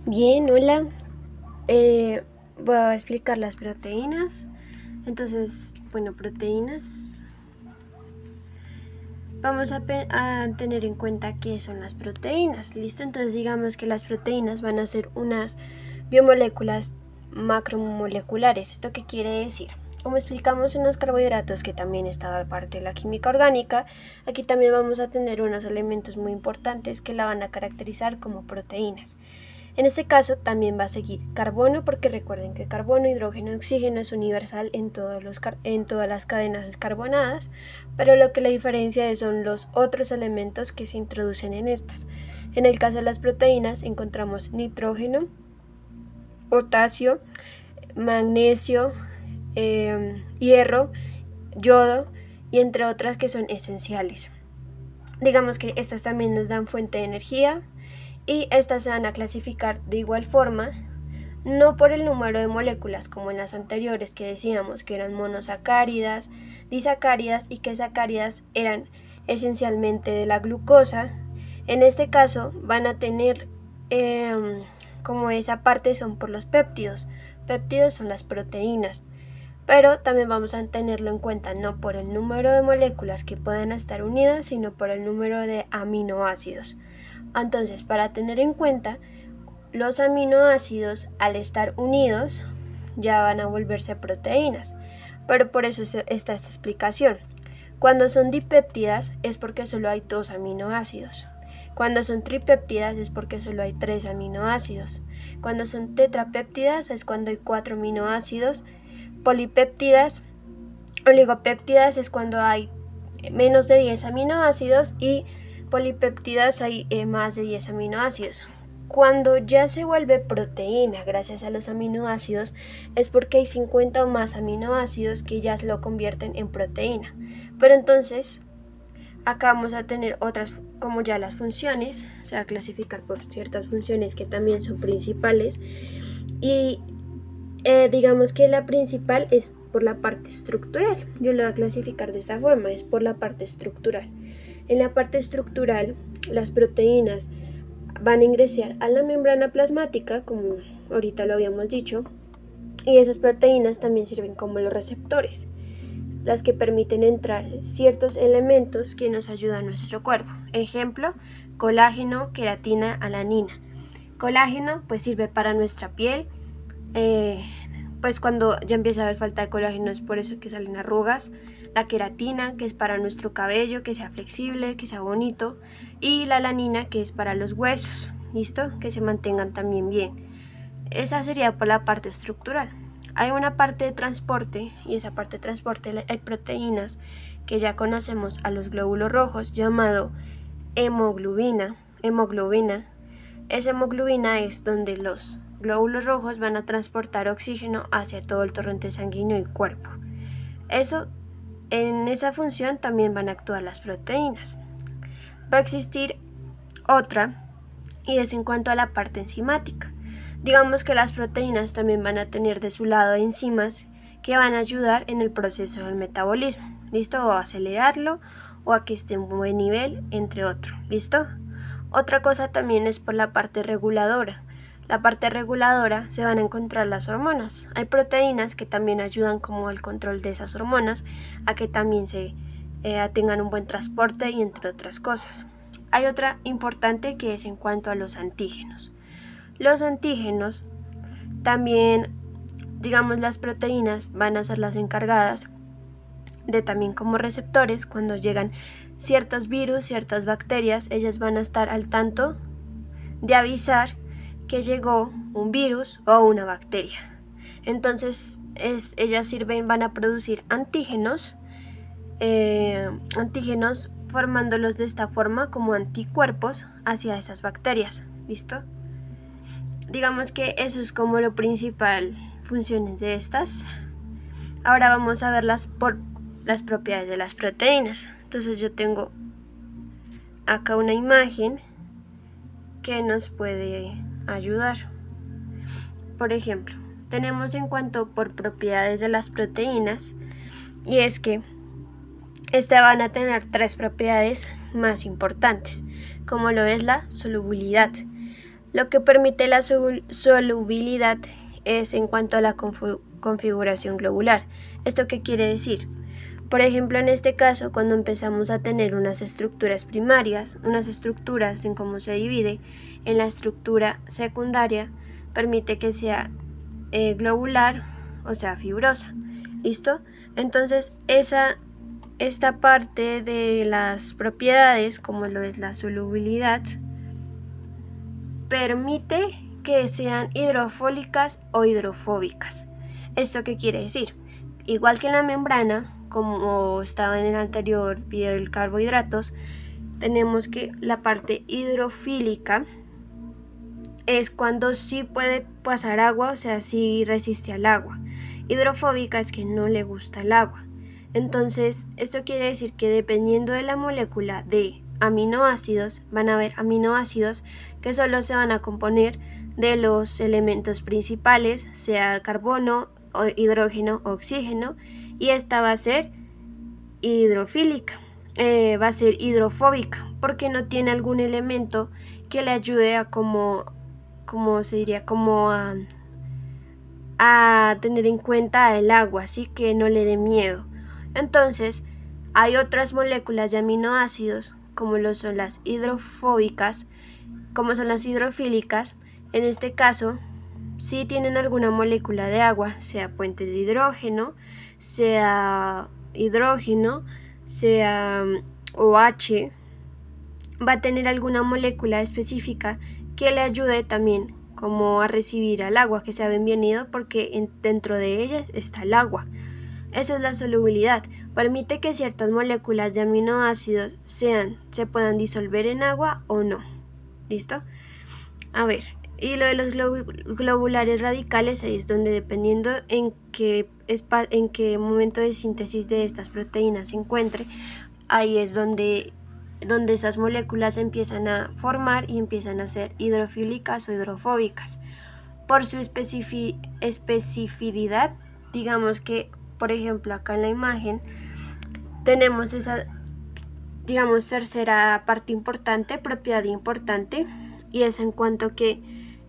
Bien, hola. Voy a explicar las proteínas. Entonces, bueno, proteínas. Vamos a tener en cuenta qué son las proteínas. ¿Listo? Entonces digamos que las proteínas van a ser unas biomoléculas macromoleculares. ¿Esto qué quiere decir? Como explicamos en los carbohidratos, que también está parte de la química orgánica, aquí también vamos a tener unos elementos muy importantes que la van a caracterizar como proteínas. En este caso también va a seguir carbono, porque recuerden que carbono, hidrógeno y oxígeno es universal en todas las cadenas carbonadas, pero lo que la diferencia son los otros elementos que se introducen en estas. En el caso de las proteínas encontramos nitrógeno, potasio, magnesio, hierro, yodo y entre otras que son esenciales. Digamos que estas también nos dan fuente de energía, y estas se van a clasificar de igual forma, no por el número de moléculas como en las anteriores que decíamos que eran monosacáridas, disacáridas y que sacáridas eran esencialmente de la glucosa. En este caso van a tener como esa parte son por los péptidos. Péptidos son las proteínas, pero también vamos a tenerlo en cuenta no por el número de moléculas que puedan estar unidas, sino por el número de aminoácidos. Entonces, para tener en cuenta, los aminoácidos al estar unidos ya van a volverse proteínas, pero por eso está esta explicación. Cuando son dipéptidas es porque solo hay 2 aminoácidos. Cuando son tripéptidas es porque solo hay 3 aminoácidos. Cuando son tetrapéptidas es cuando hay 4 aminoácidos. Polipéptidas, oligopéptidas es cuando hay menos de 10 aminoácidos y polipéptidas hay más de 10 aminoácidos. Cuando ya se vuelve proteína gracias a los aminoácidos es porque hay 50 o más aminoácidos que ya se lo convierten en proteína. Pero entonces acá vamos a tener otras como ya las funciones, se va a clasificar por ciertas funciones que también son principales, y digamos que la principal es por la parte estructural. Yo lo voy a clasificar de esta forma, es por la parte estructural. En la parte estructural, las proteínas van a ingresar a la membrana plasmática, como ahorita lo habíamos dicho, y esas proteínas también sirven como los receptores, las que permiten entrar ciertos elementos que nos ayudan a nuestro cuerpo. Ejemplo, colágeno, queratina, alanina. Colágeno pues sirve para nuestra piel, pues cuando ya empieza a haber falta de colágeno es por eso que salen arrugas. La queratina, que es para nuestro cabello, que sea flexible, que sea bonito, y la alanina, que es para los huesos, ¿listo? Que se mantengan también bien. Esa sería por la parte estructural. Hay una parte de transporte, y esa parte de transporte hay proteínas que ya conocemos a los glóbulos rojos, llamado hemoglobina. Esa hemoglobina es donde los glóbulos rojos van a transportar oxígeno hacia todo el torrente sanguíneo y cuerpo. En esa función también van a actuar las proteínas. Va a existir otra, y es en cuanto a la parte enzimática. Digamos que las proteínas también van a tener de su lado enzimas que van a ayudar en el proceso del metabolismo, ¿listo? O a acelerarlo o a que esté en un buen nivel, entre otros, ¿listo? Otra cosa también es por la parte reguladora. La parte reguladora se van a encontrar las hormonas. Hay proteínas que también ayudan como al control de esas hormonas, a que también se tengan un buen transporte y entre otras cosas. Hay otra importante que es en cuanto a los antígenos. Los antígenos también, digamos, las proteínas van a ser las encargadas de también como receptores. Cuando llegan ciertos virus, ciertas bacterias, ellas van a estar al tanto de avisar que llegó un virus o una bacteria. Entonces ellas van a producir antígenos, formándolos de esta forma como anticuerpos hacia esas bacterias, ¿listo? Digamos que eso es como lo principal, funciones de estas. Ahora vamos a verlas por las propiedades de las proteínas. Entonces yo tengo acá una imagen que nos puede ayudar. Por ejemplo, tenemos en cuanto por propiedades de las proteínas, y es que estas van a tener 3 propiedades más importantes, como lo es la solubilidad. Lo que permite la solubilidad es en cuanto a la configuración globular. ¿Esto qué quiere decir? Por ejemplo, en este caso, cuando empezamos a tener unas estructuras primarias, unas estructuras en cómo se divide, en la estructura secundaria permite que sea globular, o sea, fibrosa. ¿Listo? Entonces, esta parte de las propiedades, como lo es la solubilidad, permite que sean hidrofílicas o hidrofóbicas. ¿Esto qué quiere decir? Igual que en la membrana, como estaba en el anterior video del carbohidratos, tenemos que la parte hidrofílica es cuando sí puede pasar agua, o sea, sí resiste al agua. Hidrofóbica es que no le gusta el agua. Entonces, esto quiere decir que dependiendo de la molécula de aminoácidos, van a haber aminoácidos que solo se van a componer de los elementos principales, sea carbono, hidrógeno o oxígeno, y esta va a ser hidrofílica, va a ser hidrofóbica, porque no tiene algún elemento que le ayude a a tener en cuenta el agua, así que no le dé miedo. Entonces, hay otras moléculas de aminoácidos, como lo son las hidrofóbicas, como son las hidrofílicas. En este caso, si tienen alguna molécula de agua, sea puente de hidrógeno, sea OH, va a tener alguna molécula específica que le ayude también como a recibir al agua, que sea bienvenido porque dentro de ella está el agua. Eso es la solubilidad. Permite que ciertas moléculas de aminoácidos se puedan disolver en agua o no. ¿Listo? A ver, y lo de los globulares radicales, ahí es donde dependiendo en qué momento de síntesis de estas proteínas se encuentre, ahí es donde esas moléculas empiezan a formar y empiezan a ser hidrofílicas o hidrofóbicas. Por su especificidad, digamos que, por ejemplo, acá en la imagen tenemos esa, digamos, tercera parte importante, propiedad importante, y es en cuanto que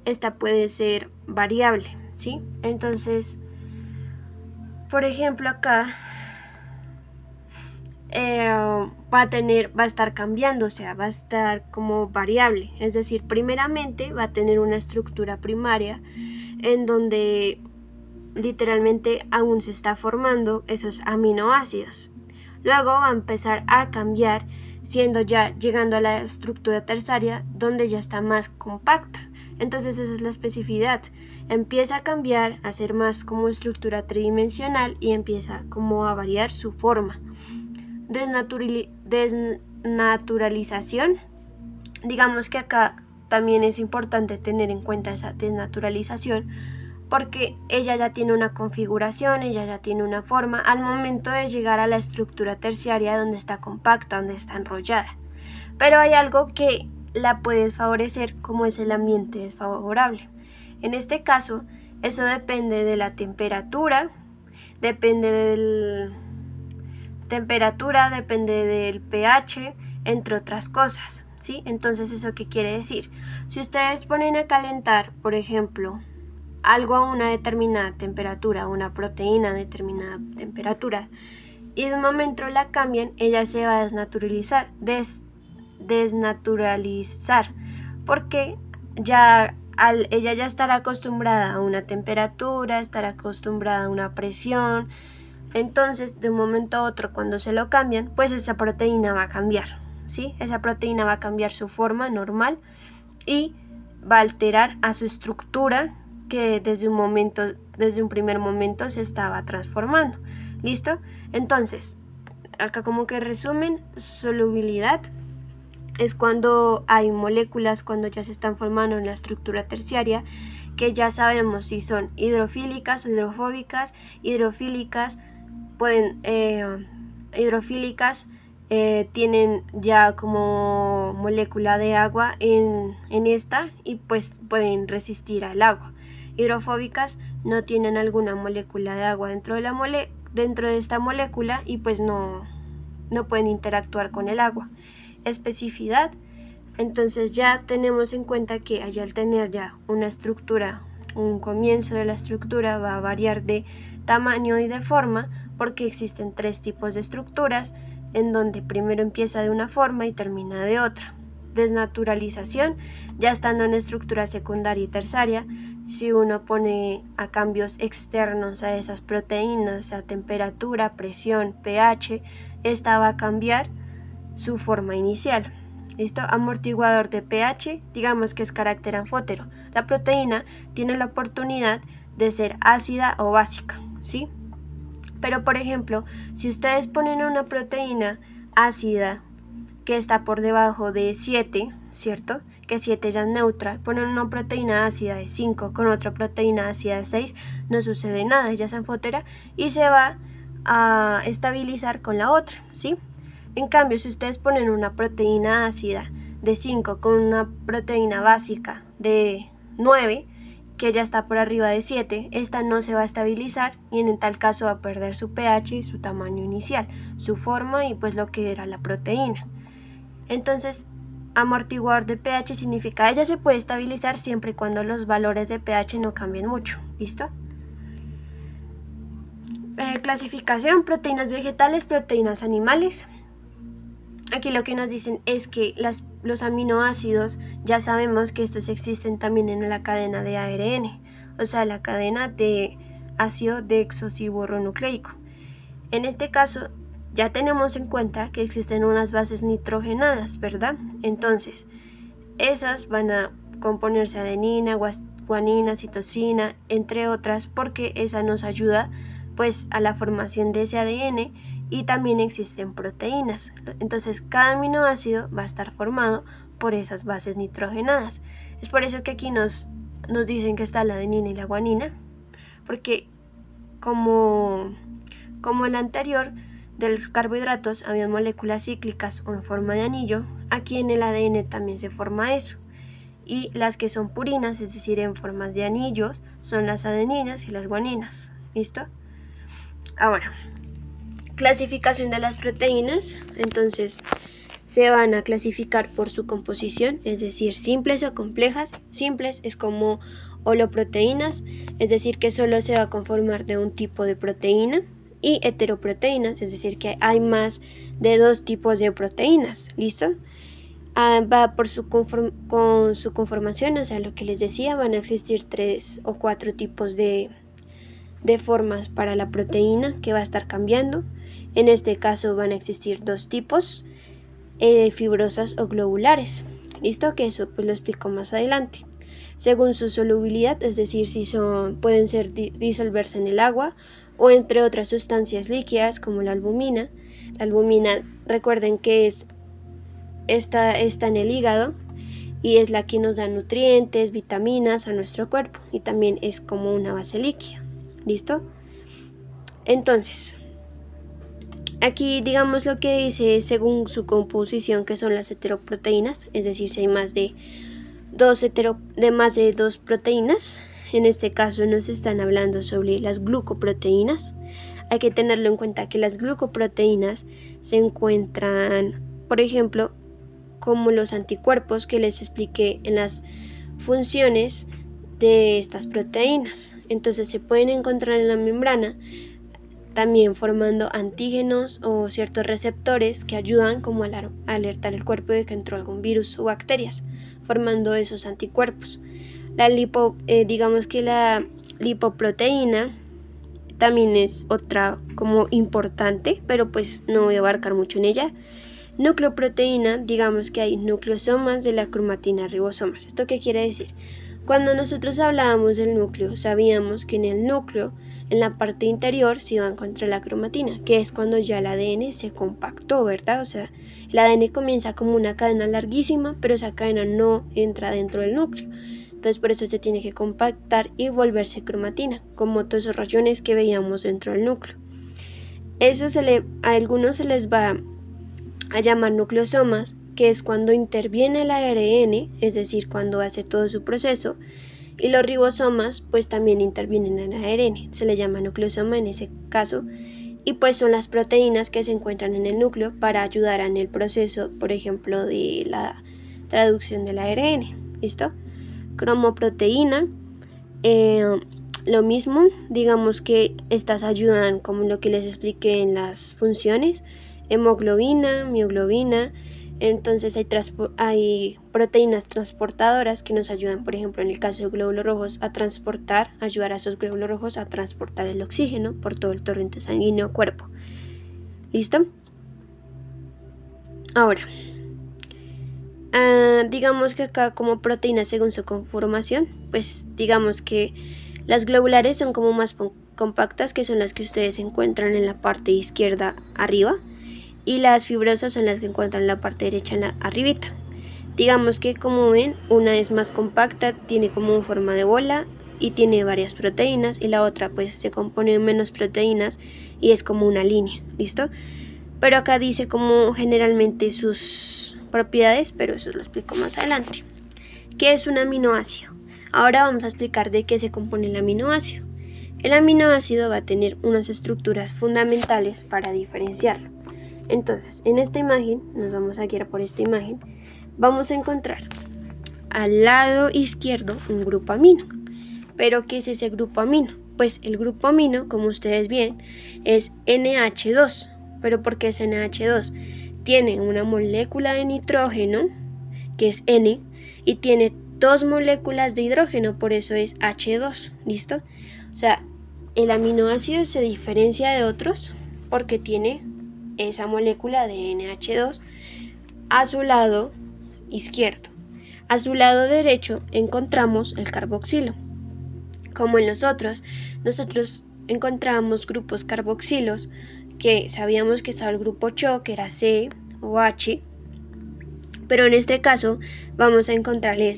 esta puede ser variable, ¿sí? Entonces, por ejemplo, acá va a estar cambiando, o sea, va a estar como variable, es decir, primeramente va a tener una estructura primaria en donde literalmente aún se está formando esos aminoácidos. Luego va a empezar a cambiar, llegando a la estructura terciaria donde ya está más compacta. Entonces esa es la especificidad. Empieza a cambiar, a ser más como estructura tridimensional y empieza como a variar su forma. Desnaturalización. Digamos que acá también es importante tener en cuenta esa desnaturalización, porque ella ya tiene una configuración, ella ya tiene una forma al momento de llegar a la estructura terciaria donde está compacta, donde está enrollada. Pero hay algo que la puede favorecer, como es el ambiente desfavorable. En este caso, eso depende de la temperatura, depende del pH, entre otras cosas, ¿sí? Entonces, ¿eso qué quiere decir? Si ustedes ponen a calentar, por ejemplo, algo a una determinada temperatura, una proteína a determinada temperatura, y de un momento la cambian, ella se va a desnaturalizar, porque ella ya estará acostumbrada a una temperatura, estará acostumbrada a una presión. Entonces, de un momento a otro, cuando se lo cambian, pues esa proteína va a cambiar, ¿sí? Esa proteína va a cambiar su forma normal y va a alterar a su estructura que desde un primer momento se estaba transformando. ¿Listo? Entonces, acá como que resumen, solubilidad es cuando hay moléculas, cuando ya se están formando en la estructura terciaria, que ya sabemos si son hidrofílicas o hidrofóbicas. Hidrofílicas tienen ya como molécula de agua en esta y pues pueden resistir al agua. Hidrofóbicas no tienen alguna molécula de agua dentro de esta molécula y pues no pueden interactuar con el agua. Especificidad Entonces ya tenemos en cuenta que allá al tener ya una estructura, un comienzo de la estructura va a variar de tamaño y de forma, porque existen 3 tipos de estructuras, en donde primero empieza de una forma y termina de otra. Desnaturalización, ya estando en estructura secundaria y terciaria, si uno pone a cambios externos a esas proteínas, a temperatura, presión, pH, esta va a cambiar su forma inicial. ¿Listo? Amortiguador de pH, digamos que es carácter anfótero. La proteína tiene la oportunidad de ser ácida o básica, ¿sí? Pero por ejemplo, si ustedes ponen una proteína ácida que está por debajo de 7, ¿cierto? Que 7 ya es neutra, ponen una proteína ácida de 5 con otra proteína ácida de 6, no sucede nada, ella se anfotera y se va a estabilizar con la otra, ¿sí? En cambio, si ustedes ponen una proteína ácida de 5 con una proteína básica de 9, que ya está por arriba de 7, esta no se va a estabilizar y en tal caso va a perder su pH y su tamaño inicial, su forma y pues lo que era la proteína. Entonces, amortiguador de pH significa ella se puede estabilizar siempre y cuando los valores de pH no cambien mucho. ¿Listo? Clasificación: proteínas vegetales, proteínas animales. Aquí lo que nos dicen es que los aminoácidos, ya sabemos que estos existen también en la cadena de ARN, o sea, la cadena de ácido desoxirribonucleico. En este caso, ya tenemos en cuenta que existen unas bases nitrogenadas, ¿verdad? Entonces, esas van a componerse adenina, guanina, citosina, entre otras, porque esa nos ayuda pues a la formación de ese ADN y también existen proteínas. Entonces, cada aminoácido va a estar formado por esas bases nitrogenadas. Es por eso que aquí nos dicen que está la adenina y la guanina, porque como el anterior de los carbohidratos había moléculas cíclicas o en forma de anillo, aquí en el ADN también se forma eso. Y las que son purinas, es decir, en formas de anillos, son las adeninas y las guaninas. ¿Listo? Ahora, clasificación de las proteínas. Entonces, se van a clasificar por su composición, es decir, simples o complejas. Simples es como holoproteínas, es decir, que solo se va a conformar de un tipo de proteína. Y heteroproteínas, es decir, que hay más de 2 tipos de proteínas. ¿Listo? Va por con su conformación, o sea, lo que les decía, van a existir 3 o 4 tipos de formas para la proteína que va a estar cambiando. En este caso van a existir 2 tipos, fibrosas o globulares. ¿Listo? Que eso pues lo explico más adelante. Según su solubilidad, es decir, si pueden ser disolverse en el agua o entre otras sustancias líquidas como la albumina. La albumina, recuerden que está en el hígado y es la que nos da nutrientes, vitaminas a nuestro cuerpo y también es como una base líquida. ¿Listo? Entonces, aquí digamos lo que dice según su composición, que son las heteroproteínas, es decir, si hay más de 2 proteínas. En este caso nos están hablando sobre las glucoproteínas. Hay que tenerlo en cuenta que las glucoproteínas se encuentran, por ejemplo, como los anticuerpos que les expliqué en las funciones de estas proteínas. Entonces se pueden encontrar en la membrana, también formando antígenos o ciertos receptores que ayudan como a alertar el cuerpo de que entró algún virus o bacterias, formando esos anticuerpos. Digamos que la lipoproteína también es otra como importante, pero pues no voy a abarcar mucho en ella. Nucleoproteína, digamos que hay nucleosomas de la cromatina ribosomas. ¿Esto qué quiere decir? Cuando nosotros hablábamos del núcleo, sabíamos que en el núcleo, en la parte interior, se iba a encontrar la cromatina, que es cuando ya el ADN se compactó, ¿verdad? O sea, el ADN comienza como una cadena larguísima, pero esa cadena no entra dentro del núcleo. Entonces por eso se tiene que compactar y volverse cromatina, como todos esos rayones que veíamos dentro del núcleo. Eso a algunos se les va a llamar nucleosomas, que es cuando interviene el ARN, es decir, cuando hace todo su proceso, y los ribosomas pues también intervienen en el ARN, se le llama nucleosoma en ese caso, y pues son las proteínas que se encuentran en el núcleo para ayudar en el proceso, por ejemplo, de traducción del ARN, ¿listo? Cromoproteína, lo mismo, digamos que estas ayudan como lo que les expliqué en las funciones, hemoglobina, mioglobina. Entonces hay proteínas transportadoras que nos ayudan, por ejemplo, en el caso de glóbulos rojos, ayudar a esos glóbulos rojos a transportar el oxígeno por todo el torrente sanguíneo al cuerpo. ¿Listo? Ahora, digamos que acá como proteínas según su conformación, pues digamos que las globulares son como más compactas, que son las que ustedes encuentran en la parte izquierda arriba, y las fibrosas son las que encuentran en la parte derecha en la arribita. Digamos que, como ven, una es más compacta, tiene como forma de bola y tiene varias proteínas, y la otra pues se compone de menos proteínas y es como una línea, ¿listo? Pero acá dice como generalmente sus propiedades, pero eso lo explico más adelante. ¿Qué es un aminoácido? Ahora vamos a explicar de qué se compone el aminoácido. El aminoácido va a tener unas estructuras fundamentales para diferenciarlo. Entonces, en esta imagen, nos vamos a guiar por esta imagen, vamos a encontrar al lado izquierdo un grupo amino. ¿Pero qué es ese grupo amino? Pues el grupo amino, como ustedes ven, es NH2. ¿Pero por qué es NH2? Tiene una molécula de nitrógeno, que es N, y tiene 2 moléculas de hidrógeno, por eso es H2, ¿listo? O sea, el aminoácido se diferencia de otros porque tiene esa molécula de NH2 a su lado izquierdo. A su lado derecho encontramos el carboxilo. Como en los otros, nosotros encontramos grupos carboxilos que sabíamos que estaba el grupo CHO, que era C o H, pero en este caso vamos a encontrarle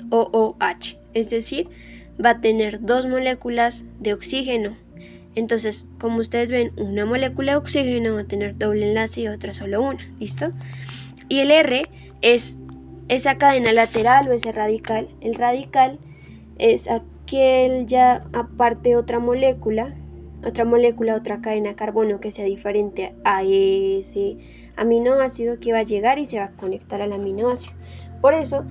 COOH, es decir, va a tener 2 moléculas de oxígeno. Entonces, como ustedes ven, una molécula de oxígeno va a tener doble enlace y otra solo una, ¿listo? Y el R es esa cadena lateral o ese radical. El radical es aquel ya aparte otra molécula, otra cadena de carbono que sea diferente a ese aminoácido, que va a llegar y se va a conectar al aminoácido. Por eso,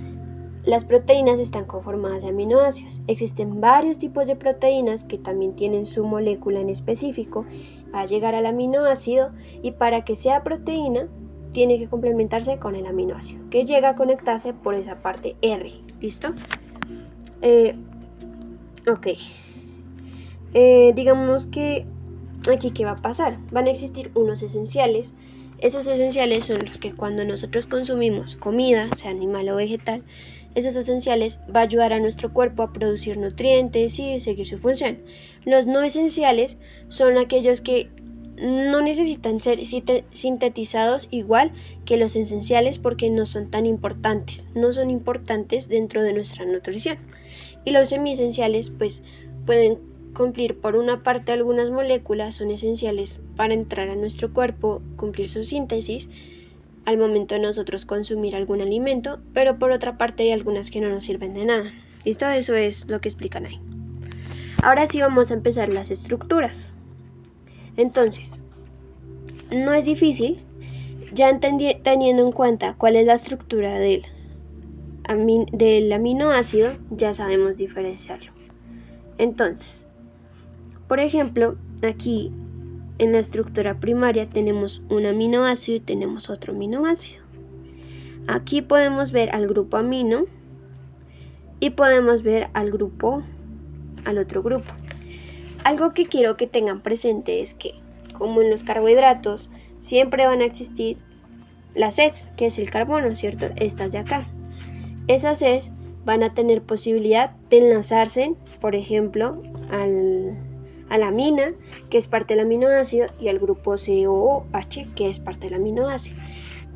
las proteínas están conformadas de aminoácidos. Existen varios tipos de proteínas que también tienen su molécula en específico. Va a llegar al aminoácido y para que sea proteína tiene que complementarse con el aminoácido, que llega a conectarse por esa parte R. ¿Listo? Ok. Digamos que aquí, ¿qué va a pasar? Van a existir unos esenciales. Esos esenciales son los que cuando nosotros consumimos comida, sea animal o vegetal, esos esenciales va a ayudar a nuestro cuerpo a producir nutrientes y seguir su función. Los no esenciales son aquellos que no necesitan ser sintetizados igual que los esenciales porque no son tan importantes, no son importantes dentro de nuestra nutrición. Y los semiesenciales pues pueden cumplir por una parte algunas moléculas, son esenciales para entrar a nuestro cuerpo, cumplir su síntesis al momento de nosotros consumir algún alimento, pero por otra parte hay algunas que no nos sirven de nada. ¿Listo? Eso es lo que explican ahí. Ahora sí vamos a empezar las estructuras. Entonces, no es difícil, ya teniendo en cuenta cuál es la estructura del aminoácido, ya sabemos diferenciarlo. Entonces, por ejemplo, aquí en la estructura primaria tenemos un aminoácido y tenemos otro aminoácido. Aquí podemos ver al grupo amino y podemos ver al otro grupo. Algo que quiero que tengan presente es que, como en los carbohidratos, siempre van a existir las Cs, que es el carbono, ¿cierto? Estas de acá. Esas Cs van a tener posibilidad de enlazarse, por ejemplo, a la amina, que es parte del aminoácido, y al grupo COOH, que es parte del aminoácido.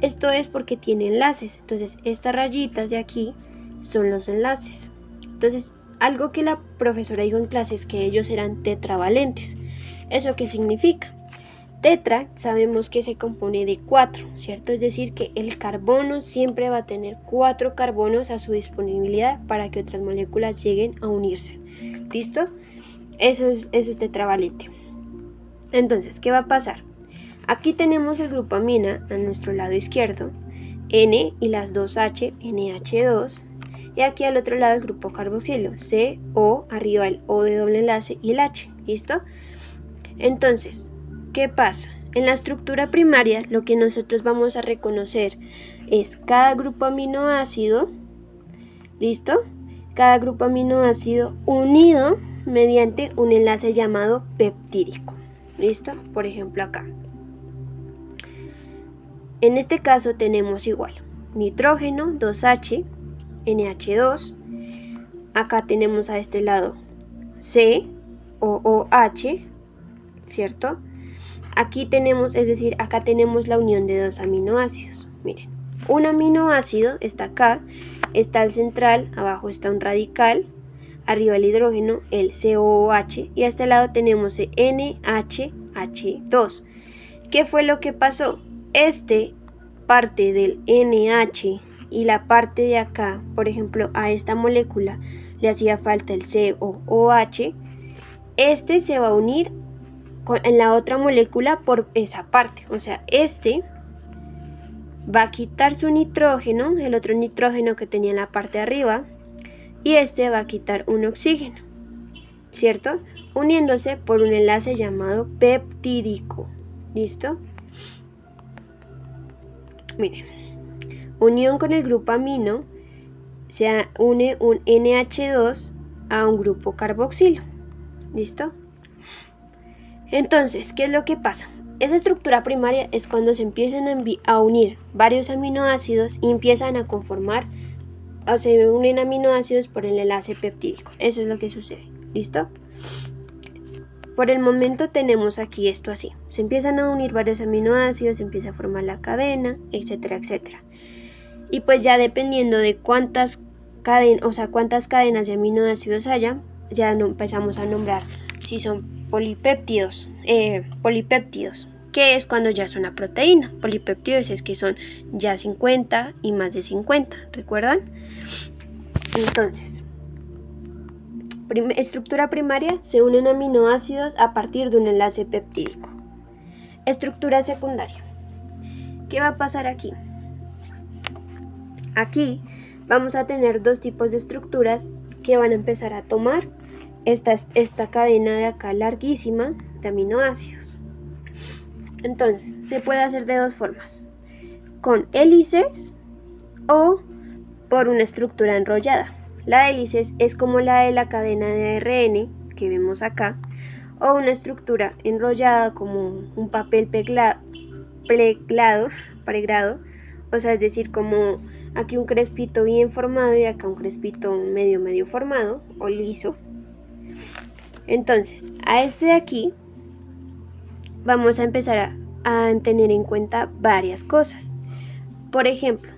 Esto es porque tiene enlaces. Entonces, estas rayitas de aquí son los enlaces. Entonces, algo que la profesora dijo en clase es que ellos eran tetravalentes. ¿Eso qué significa? Tetra sabemos que se compone de 4, ¿cierto? Es decir, que el carbono siempre va a tener 4 carbonos a su disponibilidad para que otras moléculas lleguen a unirse. ¿Listo? Eso es tetravalente. Entonces, ¿qué va a pasar? Aquí tenemos el grupo amina a nuestro lado izquierdo N y las dos H, NH2. Y aquí al otro lado el grupo carboxilo, CO, arriba el O de doble enlace y el H, ¿listo? Entonces, ¿qué pasa? En la estructura primaria lo que nosotros vamos a reconocer es cada grupo aminoácido, ¿listo? Cada grupo aminoácido unido mediante un enlace llamado peptídico, ¿listo? Por ejemplo acá. En este caso tenemos igual nitrógeno, 2H, NH2. Acá tenemos a este lado COOH, ¿cierto? Aquí tenemos, es decir, acá tenemos la unión de dos aminoácidos. Miren, un aminoácido está acá, está el central, abajo está un radical, arriba el hidrógeno, el COOH, y a este lado tenemos el NHH2. ¿Qué fue lo que pasó? Parte del NH y la parte de acá, por ejemplo, a esta molécula le hacía falta el COOH, se va a unir en la otra molécula por esa parte, o sea, va a quitar su nitrógeno, el otro nitrógeno que tenía en la parte de arriba, y va a quitar un oxígeno, ¿cierto? Uniéndose por un enlace llamado peptídico, ¿listo? Miren, unión con el grupo amino, se une un NH2 a un grupo carboxilo, ¿listo? Entonces, ¿qué es lo que pasa? Esa estructura primaria es cuando se empiezan a unir varios aminoácidos y empiezan a conformar, o se unen aminoácidos por el enlace peptídico. Eso es lo que sucede, ¿listo? Por el momento tenemos aquí esto así. Se empiezan a unir varios aminoácidos, se empieza a formar la cadena, etcétera, etcétera. Y pues ya dependiendo de cuántas cadenas de aminoácidos haya, ya empezamos a nombrar si son polipéptidos, que es cuando ya es una proteína. Polipéptidos es que son ya 50 y más de 50, ¿recuerdan? Entonces, estructura primaria, se unen aminoácidos a partir de un enlace peptídico. Estructura secundaria. ¿Qué va a pasar aquí? Aquí vamos a tener dos tipos de estructuras que van a empezar a tomar esta cadena de acá larguísima de aminoácidos. Entonces, se puede hacer de dos formas: con hélices o por una estructura enrollada. La hélice es como la de la cadena de ARN que vemos acá, o una estructura enrollada como un papel pregrado, o sea, es decir, como aquí un crespito bien formado y acá un crespito medio formado o liso. Entonces, a de aquí vamos a empezar a tener en cuenta varias cosas. Por ejemplo,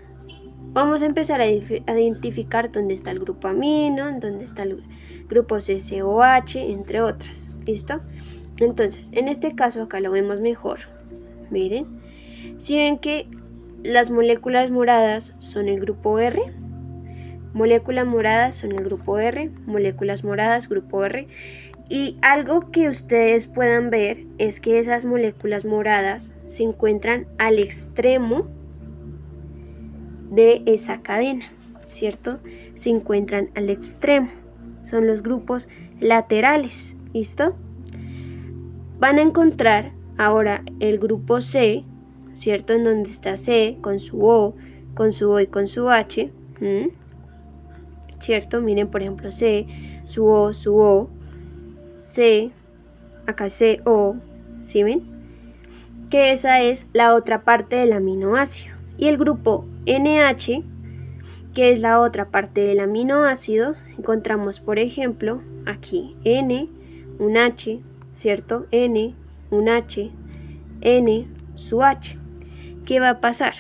vamos a empezar a identificar dónde está el grupo amino, dónde está el grupo CCOH, entre otras. ¿Listo? Entonces, en este caso acá lo vemos mejor. Miren, si ven que las moléculas moradas son el grupo R, moléculas moradas son el grupo R, moléculas moradas, grupo R. Y algo que ustedes puedan ver es que esas moléculas moradas se encuentran al extremo de esa cadena, ¿cierto? Se encuentran al extremo. Son los grupos laterales, ¿listo? Van a encontrar ahora el grupo C, ¿cierto? En donde está C con su O y con su H, ¿cierto? Miren, por ejemplo, C, su O, C, acá CO, ¿sí ven? Que esa es la otra parte del aminoácido. Y el grupo NH, que es la otra parte del aminoácido, encontramos, por ejemplo, aquí N, un H, ¿cierto? N, un H, N, su H. ¿Qué va a pasar?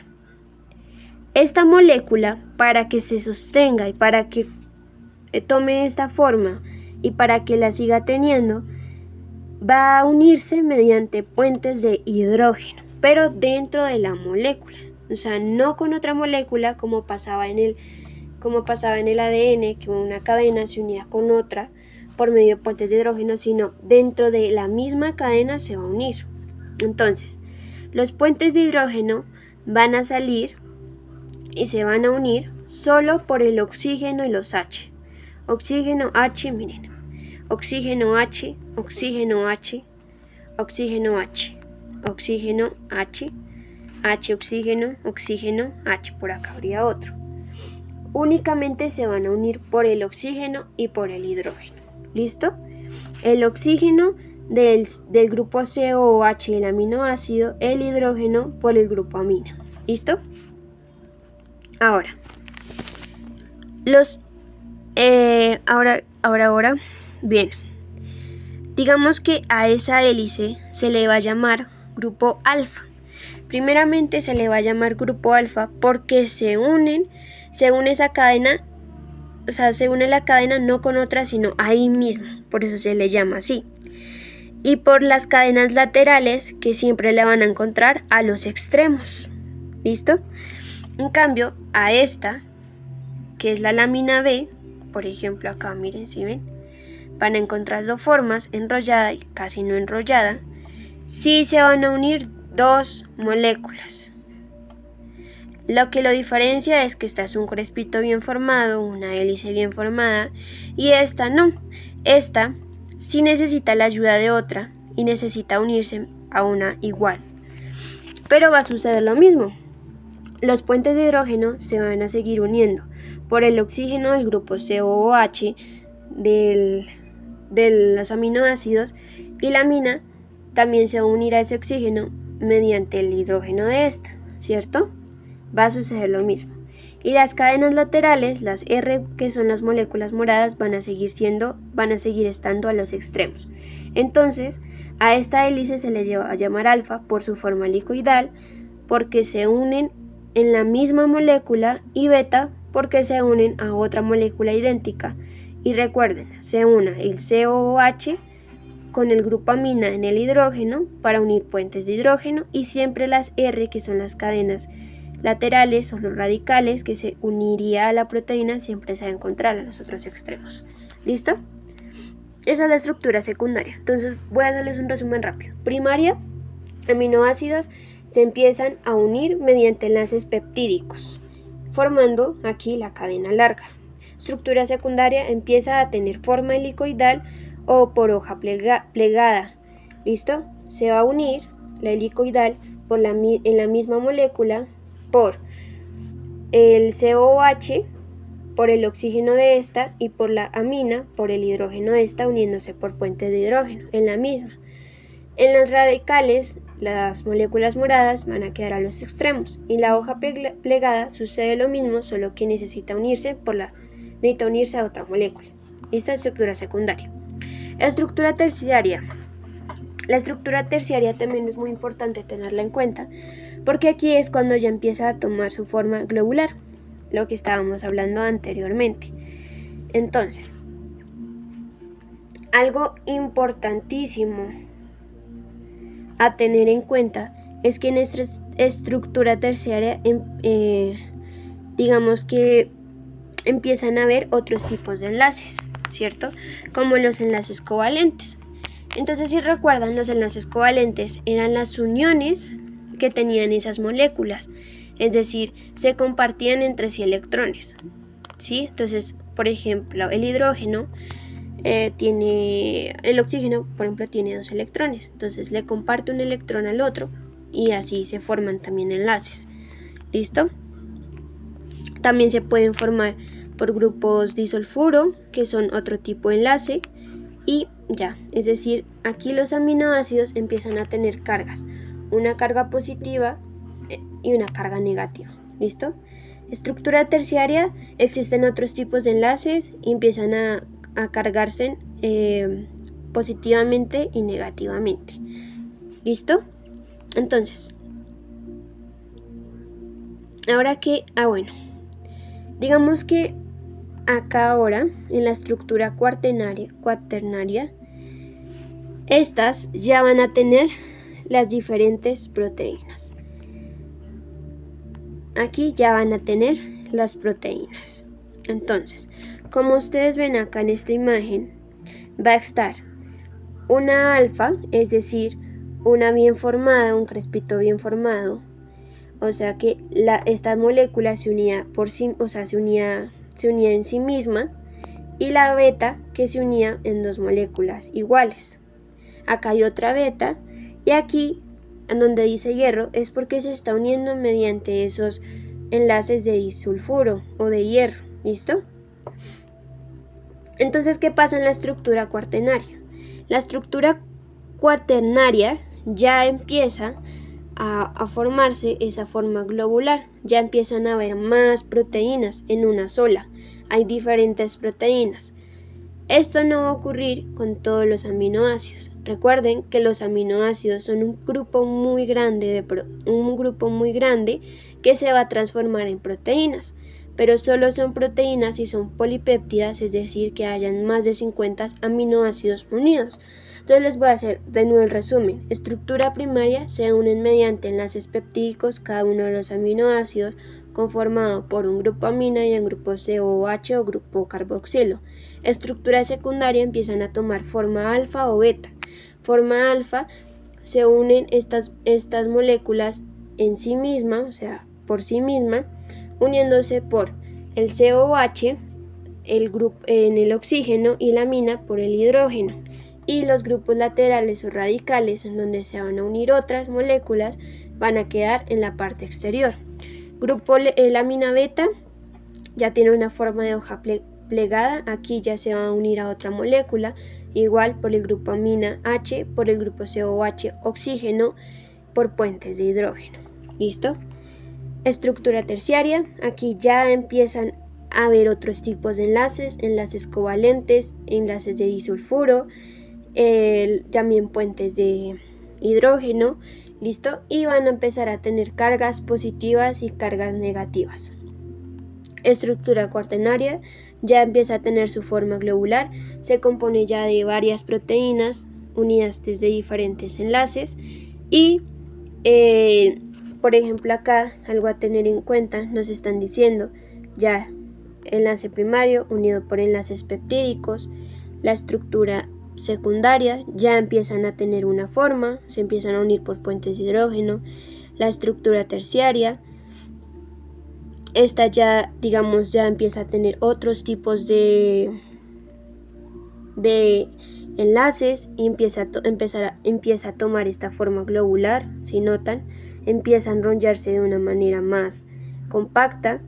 Esta molécula, para que se sostenga y para que tome esta forma y para que la siga teniendo, va a unirse mediante puentes de hidrógeno, pero dentro de la molécula. O sea, no con otra molécula como pasaba en el ADN, que una cadena se unía con otra por medio de puentes de hidrógeno, sino dentro de la misma cadena se va a unir. Entonces, los puentes de hidrógeno van a salir y se van a unir solo por el oxígeno y los H. Oxígeno H, miren. Oxígeno H, oxígeno H, oxígeno H, oxígeno H, H oxígeno, oxígeno H. Por acá habría otro. Únicamente se van a unir por el oxígeno y por el hidrógeno. ¿Listo? El oxígeno del grupo COOH y el aminoácido, el hidrógeno por el grupo amina. ¿Listo? Ahora, bien, digamos que a esa hélice se le va a llamar grupo alfa. Primeramente se le va a llamar grupo alfa porque se une esa cadena, o sea, se une la cadena no con otra, sino ahí mismo, por eso se le llama así. Y por las cadenas laterales que siempre le van a encontrar a los extremos. ¿Listo? En cambio, a esta, que es la lámina B, por ejemplo acá, miren, si ven, van a encontrar dos formas, enrollada y casi no enrollada. Sí se van a unir dos moléculas. Lo que lo diferencia es que esta es un crespito bien formado, una hélice bien formada, y esta no. Esta sí necesita la ayuda de otra y necesita unirse a una igual. Pero va a suceder lo mismo. Los puentes de hidrógeno se van a seguir uniendo por el oxígeno del grupo COOH de los aminoácidos, y la amina también se va a unir a ese oxígeno mediante el hidrógeno de esta, ¿cierto? Va a suceder lo mismo. Y las cadenas laterales, las R, que son las moléculas moradas, van a seguir estando a los extremos. Entonces, a esta hélice se le va a llamar alfa por su forma helicoidal, porque se unen en la misma molécula, y beta porque se unen a otra molécula idéntica. Y recuerden, se une el COOH con el grupo amina en el hidrógeno para unir puentes de hidrógeno, y siempre las R, que son las cadenas laterales o los radicales que se uniría a la proteína, siempre se va a encontrar a los otros extremos. ¿Listo? Esa es la estructura secundaria. Entonces voy a hacerles un resumen rápido. Primaria, aminoácidos se empiezan a unir mediante enlaces peptídicos, formando aquí la cadena larga. Estructura secundaria empieza a tener forma helicoidal o por hoja plegada. ¿Listo? Se va a unir la helicoidal en la misma molécula por el COOH, por el oxígeno de esta, y por la amina, por el hidrógeno de esta, uniéndose por puentes de hidrógeno en la misma. En las radicales, las moléculas moradas van a quedar a los extremos, y la hoja plegada sucede lo mismo, solo que necesita unirse a otra molécula. Esta es estructura secundaria. Estructura terciaria. La estructura terciaria también es muy importante tenerla en cuenta, porque aquí es cuando ya empieza a tomar su forma globular, lo que estábamos hablando anteriormente. Entonces, algo importantísimo a tener en cuenta es que en esta estructura terciaria digamos que empiezan a haber otros tipos de enlaces, ¿cierto? Como los enlaces covalentes. Entonces, si recuerdan, los enlaces covalentes eran las uniones que tenían esas moléculas, es decir, se compartían entre sí electrones, ¿sí? Entonces, por ejemplo, el hidrógeno el oxígeno, por ejemplo, tiene 2 electrones, entonces le comparte un electrón al otro y así se forman también enlaces. ¿Listo? También se pueden formar por grupos disulfuro, que son otro tipo de enlace, y ya, es decir, aquí los aminoácidos empiezan a tener cargas, una carga positiva y una carga negativa. ¿Listo? Estructura terciaria, existen otros tipos de enlaces y empiezan a cargarse positivamente y negativamente. ¿Listo? Entonces, ahora que, digamos que acá ahora en la estructura cuaternaria, estas ya van a tener las diferentes proteínas. Aquí ya van a tener las proteínas. Entonces, como ustedes ven acá en esta imagen, va a estar una alfa, es decir, una bien formada, un crespito bien formado, o sea que esta molécula se unía se unía en sí misma, y la beta que se unía en dos moléculas iguales. Acá hay otra beta, y aquí en donde dice hierro es porque se está uniendo mediante esos enlaces de disulfuro o de hierro. ¿Listo? Entonces, ¿qué pasa en la estructura cuaternaria? La estructura cuaternaria ya empieza a formarse esa forma globular, ya empiezan a haber más proteínas en una sola, hay diferentes proteínas. Esto no va a ocurrir con todos los aminoácidos. Recuerden que los aminoácidos son un grupo muy grande que se va a transformar en proteínas, pero solo son proteínas si son polipéptidas, es decir, que hayan más de 50 aminoácidos unidos. Entonces les voy a hacer de nuevo el resumen. Estructura primaria: se unen mediante enlaces peptídicos cada uno de los aminoácidos, conformado por un grupo amina y un grupo COOH o grupo carboxilo. Estructura secundaria: empiezan a tomar forma alfa o beta. Forma alfa: se unen estas moléculas en sí misma, o sea, por sí misma, uniéndose por el COOH en el oxígeno y la amina por el hidrógeno. Y los grupos laterales o radicales, en donde se van a unir otras moléculas, van a quedar en la parte exterior. La amina beta ya tiene una forma de hoja plegada, aquí ya se va a unir a otra molécula, igual por el grupo amina H, por el grupo COH oxígeno, por puentes de hidrógeno. ¿Listo? Estructura terciaria: aquí ya empiezan a haber otros tipos de enlaces covalentes, enlaces de disulfuro, también puentes de hidrógeno. ¿Listo? Y van a empezar a tener cargas positivas y cargas negativas. Estructura cuaternaria: ya empieza a tener su forma globular, se compone ya de varias proteínas unidas desde diferentes enlaces y por ejemplo acá algo a tener en cuenta, nos están diciendo ya enlace primario unido por enlaces peptídicos. La estructura secundaria: ya empiezan a tener una forma, se empiezan a unir por puentes de hidrógeno. La estructura terciaria: esta ya, digamos, ya empieza a tener otros tipos de enlaces y empieza a tomar esta forma globular. Si notan, empieza a enrollarse de una manera más compacta.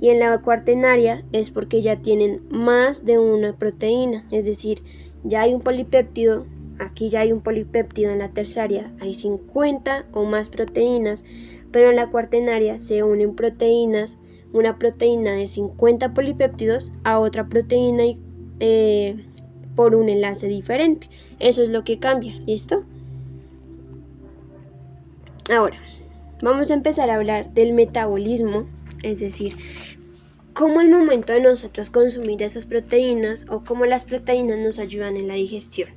Y en la cuaternaria es porque ya tienen más de una proteína, es decir, ya hay un polipéptido, aquí ya hay un polipéptido. En la terciaria hay 50 o más proteínas, pero en la cuaternaria se unen proteínas, una proteína de 50 polipéptidos a otra proteína por un enlace diferente. Eso es lo que cambia. ¿Listo? Ahora vamos a empezar a hablar del metabolismo, es decir, cómo al momento de nosotros consumir esas proteínas o cómo las proteínas nos ayudan en la digestión.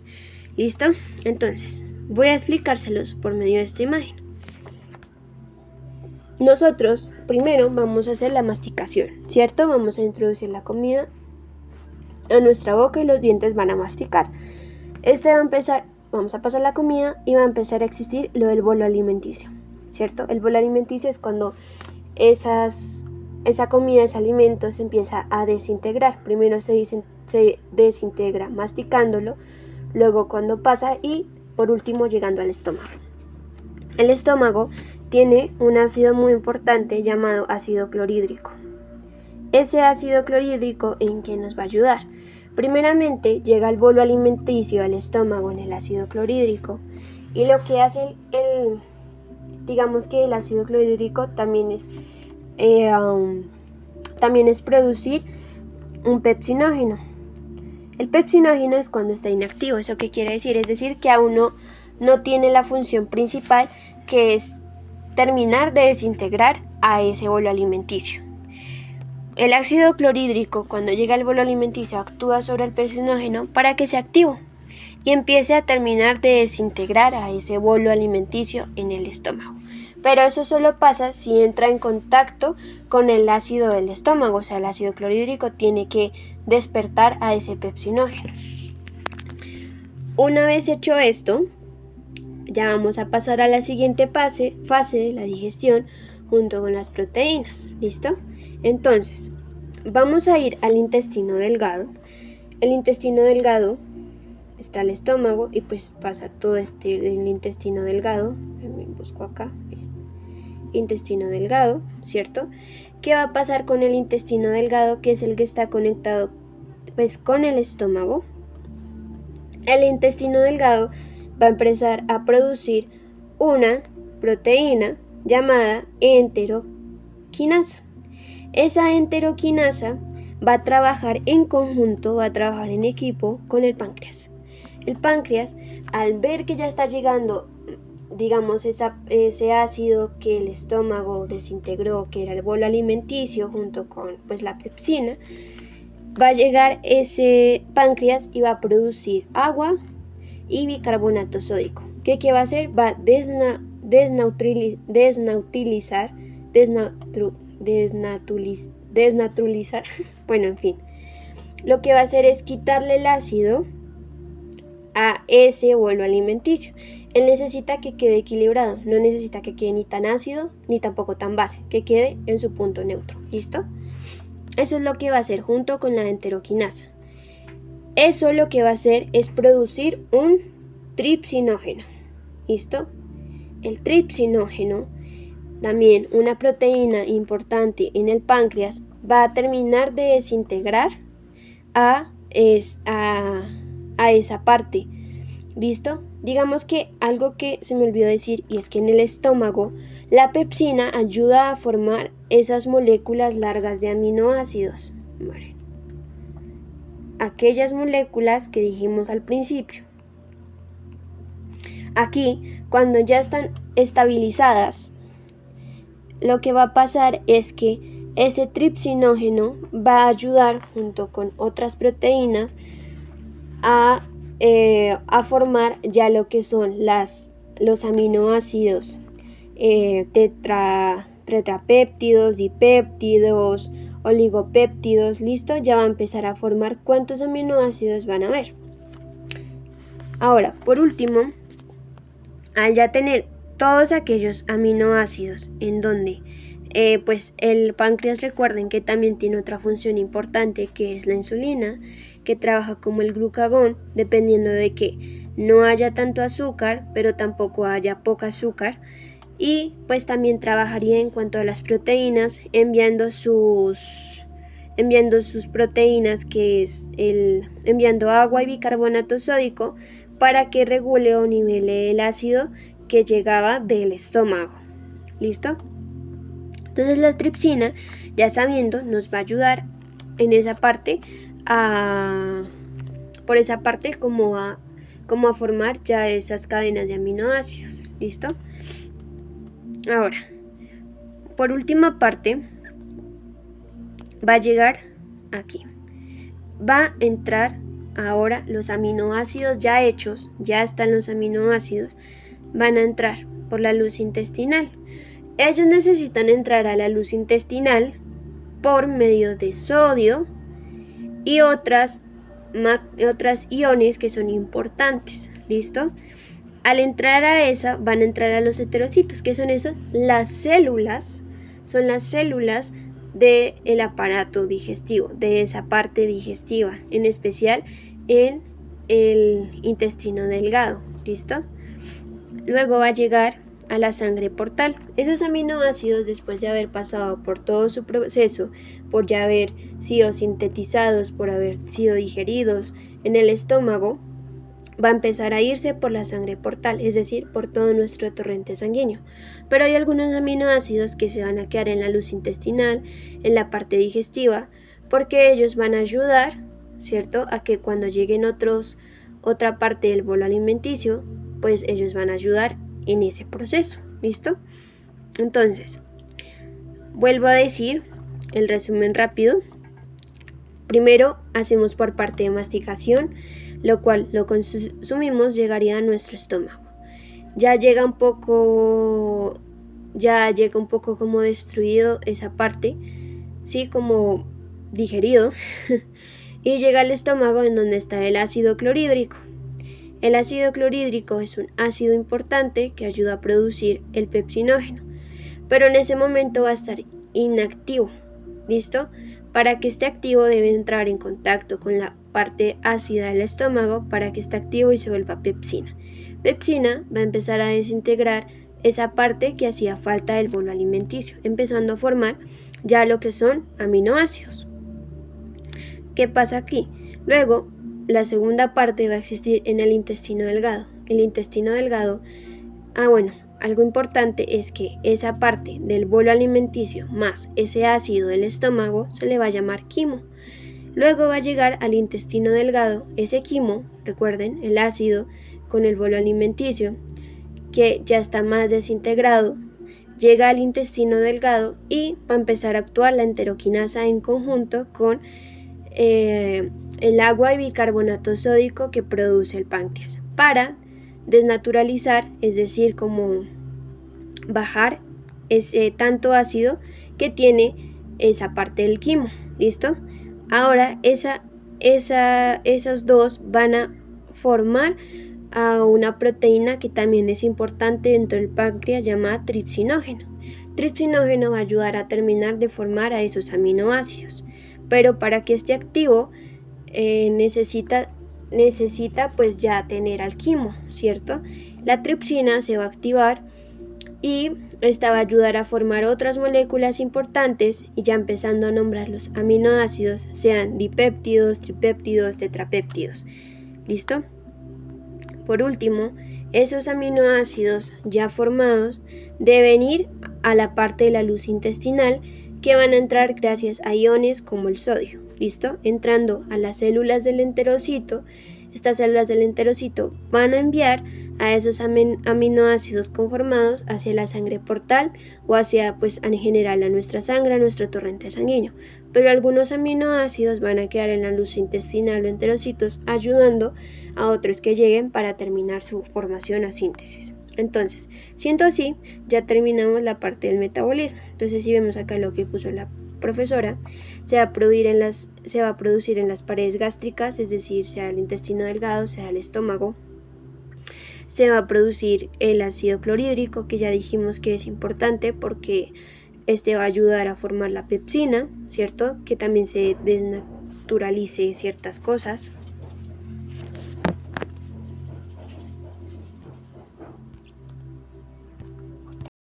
¿Listo? Entonces, voy a explicárselos por medio de esta imagen. Nosotros primero vamos a hacer la masticación, ¿cierto? Vamos a introducir la comida a nuestra boca y los dientes van a masticar. Vamos a pasar la comida y va a empezar a existir lo del bolo alimenticio, ¿cierto? El bolo alimenticio es cuando esa comida, ese alimento se empieza a desintegrar. Primero se desintegra masticándolo, luego cuando pasa y por último llegando al estómago. El estómago tiene un ácido muy importante llamado ácido clorhídrico. Ese ácido clorhídrico, ¿en qué nos va a ayudar? Primeramente llega el bolo alimenticio al estómago en el ácido clorhídrico y lo que hace digamos que el ácido clorhídrico también es producir un pepsinógeno. El pepsinógeno es cuando está inactivo. ¿Eso qué quiere decir? Es decir, que aún no tiene la función principal, que es terminar de desintegrar a ese bolo alimenticio. El ácido clorhídrico, cuando llega al bolo alimenticio, actúa sobre el pepsinógeno para que sea activo y empiece a terminar de desintegrar a ese bolo alimenticio en el estómago. Pero eso solo pasa si entra en contacto con el ácido del estómago, o sea, el ácido clorhídrico tiene que despertar a ese pepsinógeno. Una vez hecho esto, ya vamos a pasar a la siguiente fase de la digestión, junto con las proteínas. ¿Listo? Entonces, vamos a ir al intestino delgado. El intestino delgado está el estómago y pues pasa todo el intestino delgado. Busco acá. Intestino delgado, ¿cierto? ¿Qué va a pasar con el intestino delgado, que es el que está conectado pues con el estómago? El intestino delgado va a empezar a producir una proteína llamada enteroquinasa. Esa enteroquinasa va a trabajar en conjunto, va a trabajar en equipo con el páncreas. El páncreas, al ver que ya está llegando, digamos, ese ácido que el estómago desintegró, que era el bolo alimenticio, junto con pues la pepsina, va a llegar ese páncreas y va a producir agua y bicarbonato sódico. ¿Qué va a hacer? Va a desnaturalizar, bueno, en fin. Lo que va a hacer es quitarle el ácido a ese bolo alimenticio. Él necesita que quede equilibrado, no necesita que quede ni tan ácido ni tampoco tan base, que quede en su punto neutro. ¿Listo? Eso es lo que va a hacer junto con la enteroquinasa. Eso lo que va a hacer es producir un tripsinógeno. ¿Listo? El tripsinógeno, también una proteína importante en el páncreas, va a terminar de desintegrar a esa parte. ¿Listo? Digamos que algo que se me olvidó decir, y es que en el estómago la pepsina ayuda a formar esas moléculas largas de aminoácidos. Bueno, aquellas moléculas que dijimos al principio. Aquí, cuando ya están estabilizadas, lo que va a pasar es que ese tripsinógeno va a ayudar junto con otras proteínas a formar ya lo que son los aminoácidos tetrapéptidos, dipéptidos, oligopéptidos. Listo, ya va a empezar a formar cuántos aminoácidos van a haber. Ahora, por último, al ya tener todos aquellos aminoácidos en donde pues el páncreas, recuerden que también tiene otra función importante, que es la insulina, que trabaja como el glucagón, dependiendo de que no haya tanto azúcar, pero tampoco haya poca azúcar. Y pues también trabajaría en cuanto a las proteínas, enviando sus proteínas, que es enviando agua y bicarbonato sódico para que regule o nivele el ácido que llegaba del estómago. ¿Listo? Entonces la tripsina, ya sabiendo, nos va a ayudar en esa parte por esa parte como a formar ya esas cadenas de aminoácidos. ¿Listo? Ahora, por última parte, va a llegar aquí. Va a entrar ahora los aminoácidos ya hechos, ya están los aminoácidos, van a entrar por la luz intestinal. Ellos necesitan entrar a la luz intestinal por medio de sodio y otras iones que son importantes. ¿Listo? Al entrar a esa, van a entrar a los heterocitos. ¿Qué son esos? Las células. Son las células del aparato digestivo, de esa parte digestiva, en especial en el intestino delgado. ¿Listo? Luego va a llegar a la sangre portal. Esos aminoácidos, después de haber pasado por todo su proceso, por ya haber sido sintetizados, por haber sido digeridos en el estómago, va a empezar a irse por la sangre portal, es decir, por todo nuestro torrente sanguíneo. Pero hay algunos aminoácidos que se van a quedar en la luz intestinal, en la parte digestiva, porque ellos van a ayudar, ¿cierto?, a que cuando lleguen otra parte del bolo alimenticio, pues ellos van a ayudar en ese proceso. ¿Listo? Entonces, vuelvo a decir el resumen rápido. Primero hacemos por parte de masticación, lo cual lo consumimos, llegaría a nuestro estómago. Ya llega un poco como destruido esa parte, sí, como digerido, y llega al estómago, en donde está el ácido clorhídrico. El ácido clorhídrico es un ácido importante que ayuda a producir el pepsinógeno. pero en ese momento va a estar inactivo. ¿Listo? Para que esté activo debe entrar en contacto con la parte ácida del estómago para que esté activo y se vuelva pepsina. Pepsina va a empezar a desintegrar esa parte que hacía falta del bolo alimenticio, empezando a formar ya lo que son aminoácidos. ¿Qué pasa aquí? Luego, la segunda parte va a existir en el intestino delgado. El intestino delgado, algo importante es que esa parte del bolo alimenticio más ese ácido del estómago se le va a llamar quimo. Luego va a llegar al intestino delgado ese quimo, recuerden, el ácido con el bolo alimenticio, que ya está más desintegrado, llega al intestino delgado y va a empezar a actuar la enteroquinasa en conjunto con el agua y bicarbonato sódico que produce el páncreas para desnaturalizar, es decir, como bajar ese tanto ácido que tiene esa parte del quimo. ¿Listo? Ahora esos dos van a formar a una proteína que también es importante dentro del páncreas llamada tripsinógeno. Tripsinógeno va a ayudar a terminar de formar a esos aminoácidos, pero para que esté activo necesita pues ya tener al quimo, ¿cierto? La tripsina se va a activar y esta va a ayudar a formar otras moléculas importantes y ya empezando a nombrar los aminoácidos, sean dipéptidos, tripéptidos, tetrapéptidos. ¿Listo? Por último, esos aminoácidos ya formados deben ir a la parte de la luz intestinal que van a entrar gracias a iones como el sodio. ¿Listo? Entrando a las células del enterocito, estas células del enterocito van a enviar a esos aminoácidos conformados hacia la sangre portal o hacia, pues en general, a nuestra sangre, a nuestro torrente sanguíneo. Pero algunos aminoácidos van a quedar en la luz intestinal o enterocitos, ayudando a otros que lleguen para terminar su formación o síntesis. Entonces, siendo así, ya terminamos la parte del metabolismo. Entonces, si vemos acá lo que puso la profesora, se va a producir en las paredes gástricas, es decir, sea el intestino delgado, sea el estómago. Se va a producir el ácido clorhídrico, que ya dijimos que es importante porque este va a ayudar a formar la pepsina, ¿cierto? Que también se desnaturalice ciertas cosas.